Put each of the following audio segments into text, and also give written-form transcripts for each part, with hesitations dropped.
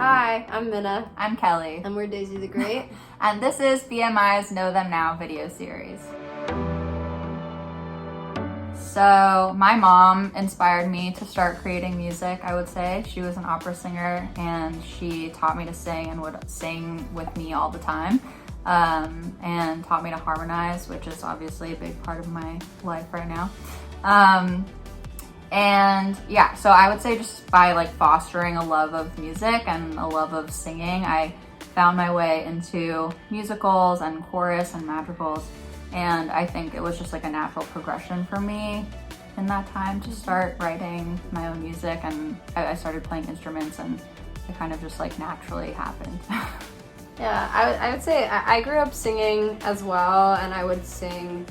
Hi, I'm Mina. I'm Kelley. And we're Daisy the Great. And this is BMI's Know Them Now video series. So my mom inspired me to start creating music, I would say. She was an opera singer and she taught me to sing and would sing with me all the time. And taught me to harmonize, which is obviously a big part of my life right now. And yeah, so I would say just by like fostering a love of music and a love of singing, I found my way into musicals and chorus and madrigals. And I think it was just like a natural progression for me in that time to start writing my own music. And I started playing instruments and it kind of just like naturally happened. Yeah, I would say I grew up singing as well, and I would sing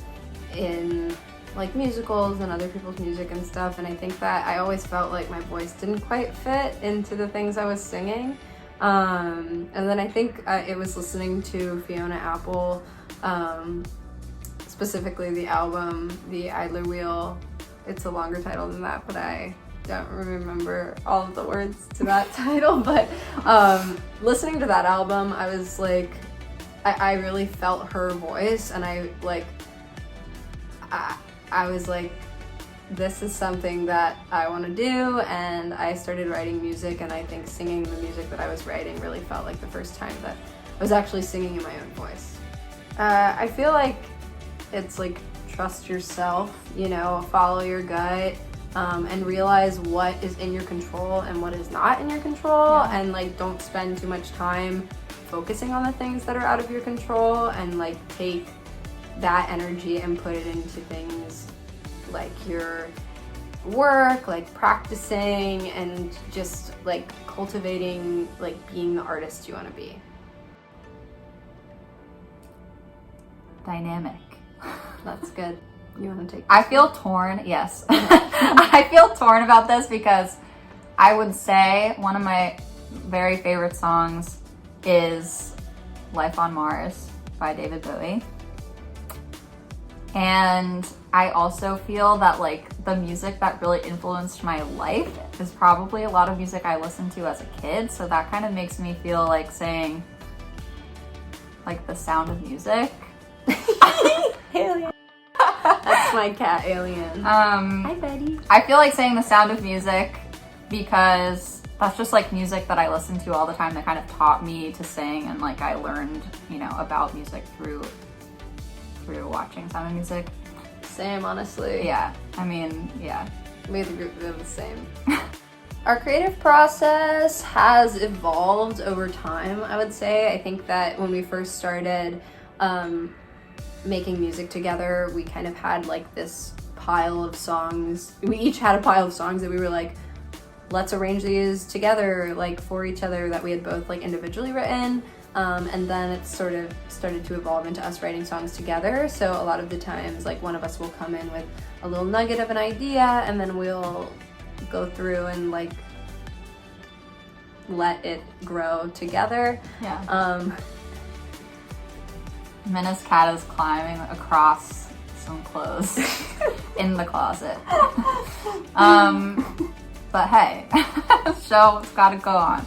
in like musicals and other people's music and stuff, and I think that I always felt like my voice didn't quite fit into the things I was singing. And then I think it was listening to Fiona Apple, specifically the album, The Idler Wheel. It's a longer title than that, but I don't remember all of the words to that title, but listening to that album, I was like, I really felt her voice, and I was like, this is something that I want to do, and I started writing music, and I think singing the music that I was writing really felt like the first time that I was actually singing in my own voice. I feel like it's like trust yourself, you know, follow your gut, and realize what is in your control and what is not in your control, and like don't spend too much time focusing on the things that are out of your control, and like take that energy and put it into things like your work, like practicing, and just like cultivating, like being the artist you want to be. Dynamic. That's good. You want to take this? I feel torn, yes. I feel torn about this because I would say one of my very favorite songs is Life on Mars by David Bowie. And I also feel that like the music that really influenced my life is probably a lot of music I listened to as a kid. So that kind of makes me feel like saying like The Sound of Music. Alien. That's my cat, Alien. Hi, Betty. I feel like saying The Sound of Music because that's just like music that I listened to all the time that kind of taught me to sing, and like I learned, you know, about music through watching Sound of Music. Same, honestly. Yeah, I mean, yeah. We the group did the same. Our creative process has evolved over time, I would say. I think that when we first started making music together, we kind of had like this pile of songs. We each had a pile of songs that we were like, let's arrange these together, like for each other, that we had both like individually written. And then it sort of started to evolve into us writing songs together. So a lot of the times, like one of us will come in with a little nugget of an idea, and then we'll go through and like let it grow together. Yeah. Mina's cat is climbing across some clothes in the closet. But hey, show's gotta go on.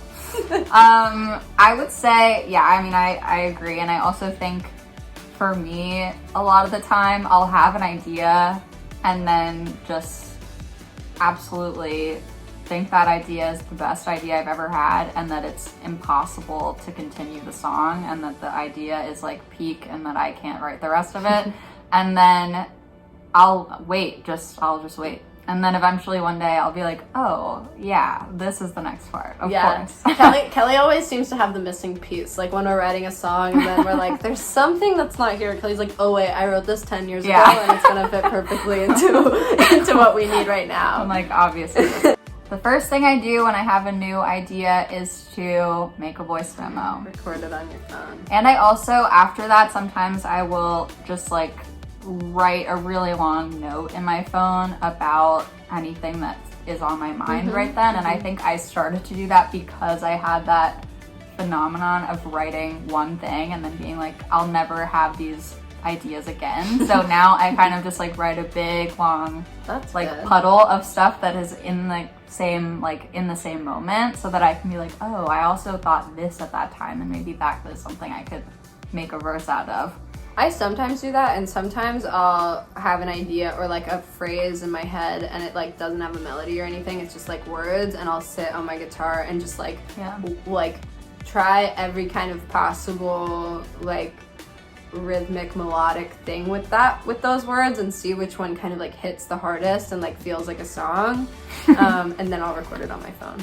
I would say, yeah, I mean, I agree. And I also think for me, a lot of the time I'll have an idea and then just absolutely think that idea is the best idea I've ever had, and that it's impossible to continue the song, and that the idea is like peak and that I can't write the rest of it. And then I'll just wait. And then eventually one day I'll be like, oh yeah, this is the next part, of course. Kelley always seems to have the missing piece. Like when we're writing a song and then we're like, there's something that's not here. Kelley's like, oh wait, I wrote this 10 years ago and it's gonna fit perfectly into what we need right now. I'm like, obviously. The first thing I do when I have a new idea is to make a voice memo. Record it on your phone. And I also, after that, sometimes I will just like write a really long note in my phone about anything that is on my mind right then. And I think I started to do that because I had that phenomenon of writing one thing and then being like, I'll never have these ideas again. So now I kind of just like write a big long That's like good. puddle of stuff that is in the same moment, so that I can be like, oh, I also thought this at that time, and maybe that was something I could make a verse out of. I sometimes do that, and sometimes I'll have an idea or like a phrase in my head and it like doesn't have a melody or anything, it's just like words, and I'll sit on my guitar and just like like try every kind of possible like rhythmic melodic thing with those words and see which one kind of like hits the hardest and like feels like a song. And then I'll record it on my phone.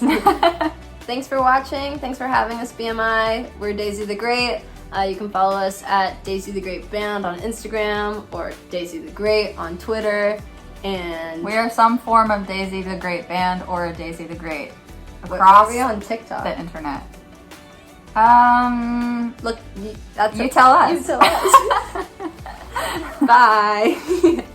Nice. Thanks for watching. Thanks for having us, BMI. We're Daisy the Great. You can follow us at Daisy the Great Band on Instagram or Daisy the Great on Twitter. And we are some form of Daisy the Great Band or a Daisy the Great where across are we on TikTok? the internet. Look, you tell us. You tell us. Bye.